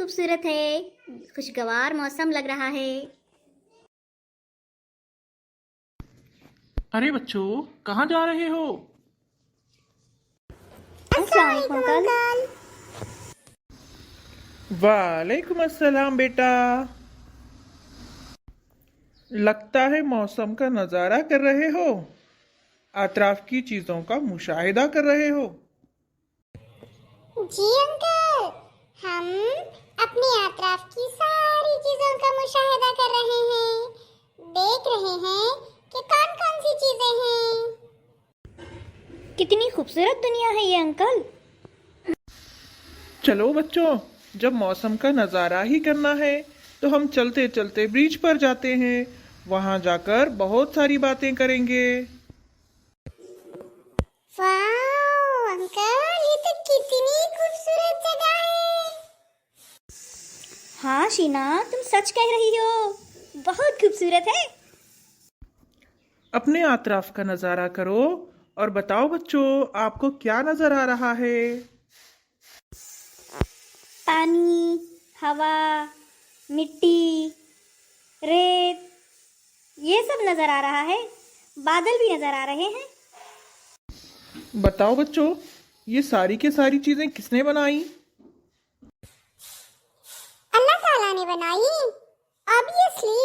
खूबसूरत है। खुशगवार मौसम लग रहा है। अरे बच्चों, कहाँ जा रहे हो? अस्सलाम वालेकुम अंकल। वालेकुम अस्सलाम बेटा। लगता है मौसम का नज़ारा कर रहे हो, अतराफ की चीज़ों का मुशाहिदा कर रहे हो। जी अंकल, हम अपनी अतराफ की सारी चीजों का मुशाहिदा कर रहे हैं। देख रहे हैं कि कौन कौन सी चीजें हैं। कितनी खूबसूरत दुनिया है ये अंकल। चलो बच्चों, जब मौसम का नज़ारा ही करना है तो हम चलते चलते ब्रिज पर जाते हैं। वहाँ जाकर बहुत सारी बातें करेंगे। वाह अंकल, ये तो कितनी खूबसूरत जगह है। हाँ शीना, तुम सच कह रही हो, बहुत खूबसूरत है। अपने अतराफ का नज़ारा करो और बताओ बच्चों, आपको क्या नज़र आ रहा है? पानी, हवा, मिट्टी, रेत, ये सब नजर आ रहा है। बादल भी नजर आ रहे हैं। बताओ बच्चों, ये सारी के सारी चीज़ें किसने बनाई? अल्लाह ताला ने बनाई, ऑब्वियसली।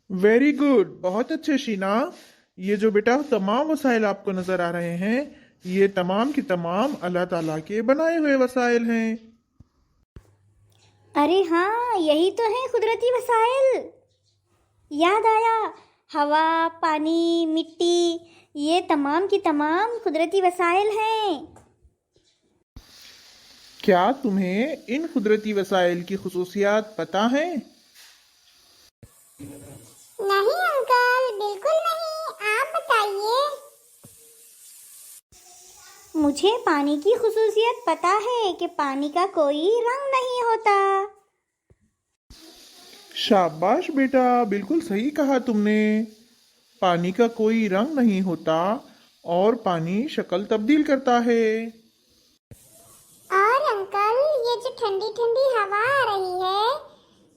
वेरी गुड, बहुत अच्छे शीना। ये जो बेटा तमाम वसाइल आपको नजर आ रहे हैं, ये तमाम की तमाम अल्लाह ताला के बनाए हुए वसाइल हैं। अरे हाँ, यही तो है कुदरती वसाइल। याद आया, हवा, पानी, मिट्टी, ये तमाम की तमाम कुदरती वसाइल हैं। क्या तुम्हें इन कुदरती वसाइल की खुसूसियात पता हैं? नहीं अंकल, बिल्कुल नहीं, आप बताइए। मुझे पानी की खुसूसियत पता है कि पानी का कोई रंग नहीं होता। शाबाश बेटा, बिल्कुल सही कहा तुमने। पानी का कोई रंग नहीं होता और पानी शक्ल तब्दील करता है। और अंकल, ये जो ठंडी ठंडी हवा आ रही है,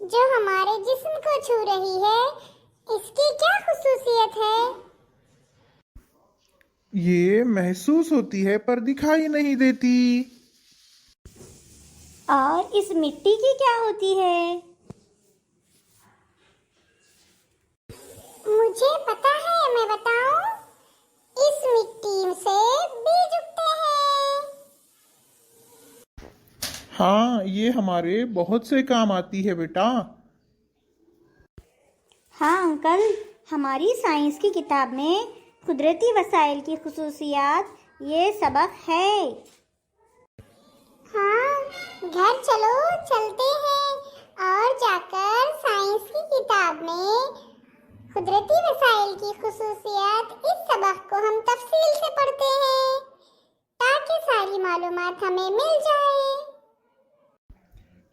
जो हमारे जिस्म को छू रही है, इसकी क्या खुसूसियत है? ये महसूस होती है पर दिखाई नहीं देती। और इस मिट्टी की क्या होती है? मुझे पता है, मैं बताऊं? इस मिट्टी से बीज उगते हैं। हाँ, ये हमारे बहुत से काम आती है बेटा। हाँ अंकल, हमारी साइंस की किताब में कुदरती वसाइल की खुसूसियात ये सबक है। हाँ, घर चलो, चलते हैं और जाकर साइंस की किताब में कुदरती वसाइल की खुसूसियात, इस सबक को हम तफसील से पढ़ते हैं ताकि सारी मालूमात हमें मिल जाए।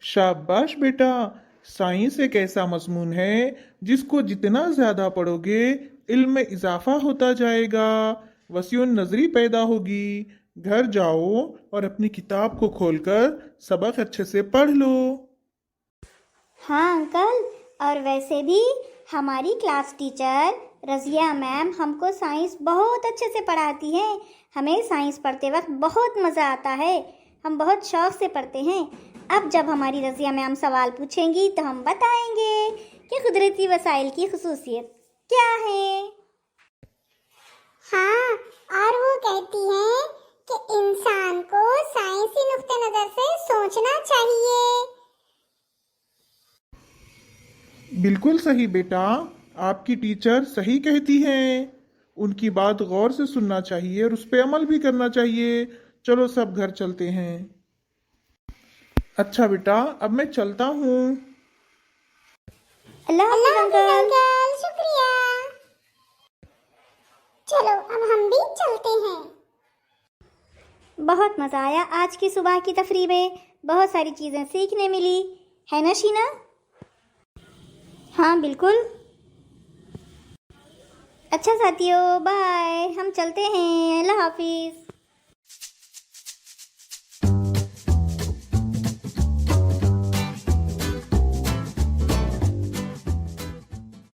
शाबाश बेटा, साइंस एक ऐसा मजमून है जिसको जितना ज्यादा पढ़ोगे इल्म में इजाफा होता जाएगा, वसीउन नजरी पैदा होगी। घर जाओ और अपनी किताब को खोलकर सबक अच्छे से पढ़ लो। हाँ अंकल, और वैसे भी हमारी क्लास टीचर रज़िया मैम हमको साइंस बहुत अच्छे से पढ़ाती हैं। हमें साइंस पढ़ते वक्त बहुत मज़ा आता है। हम बहुत शौक़ से पढ़ते हैं। अब जब हमारी रज़िया मैम सवाल पूछेंगी तो हम बताएंगे कि कुदरती वसाइल की खुसूसियत क्या है। हाँ, और वो कहती हैं कि इंसान को साइंसी नुक्ते नजर से सोचना चाहिए। बिल्कुल सही बेटा, आपकी टीचर सही कहती हैं। उनकी बात गौर से सुनना चाहिए और उस पर अमल भी करना चाहिए। चलो सब घर चलते हैं। अच्छा बेटा, अब मैं चलता हूँ। अल्लाह हाफ़िज़ अंकल। अंकल शुक्रिया। चलो अब हम भी चलते हैं। बहुत मज़ा आया आज की सुबह की तफरीह में। बहुत सारी चीज़ें सीखने मिली, है ना शीना? हाँ बिल्कुल। अच्छा साथियों, बाय, हम चलते हैं। अल्लाह हाफिज़।